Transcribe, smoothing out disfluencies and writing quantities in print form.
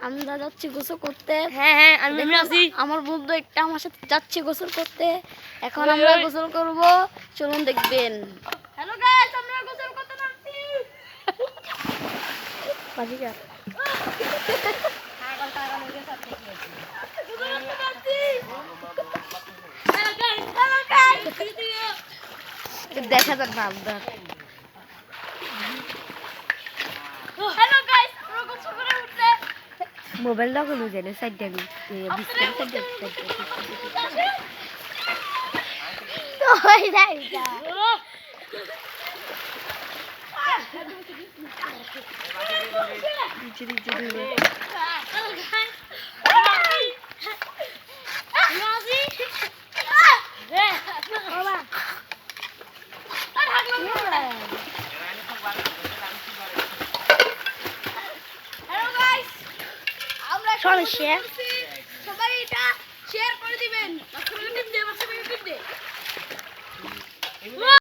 আমরা যাচ্ছি গোসল করতে। হ্যাঁ হ্যাঁ আমি আছি। আমার বন্ধু একটা আমার সাথে যাচ্ছে গোসল করতে। এখন আমরা গোসল করব, চলুন দেখবেন। হ্যালো গাইস, আমরা গোসল করতে নামছি। বাজিকা দেখা যাক না আপনার। হ্যালো গাইস, আমরা গোসল করে উঠলে মোবাইল দাও কোন জানে সাইড দাও বিস্কুট সাইড দাও তো হই যায় যা নিচে নিচে ধরে রাজি রে বাবা আর হাগলাম না। হ্যালো গাইস, আমরা সবাই এটা শেয়ার করে দিবেন।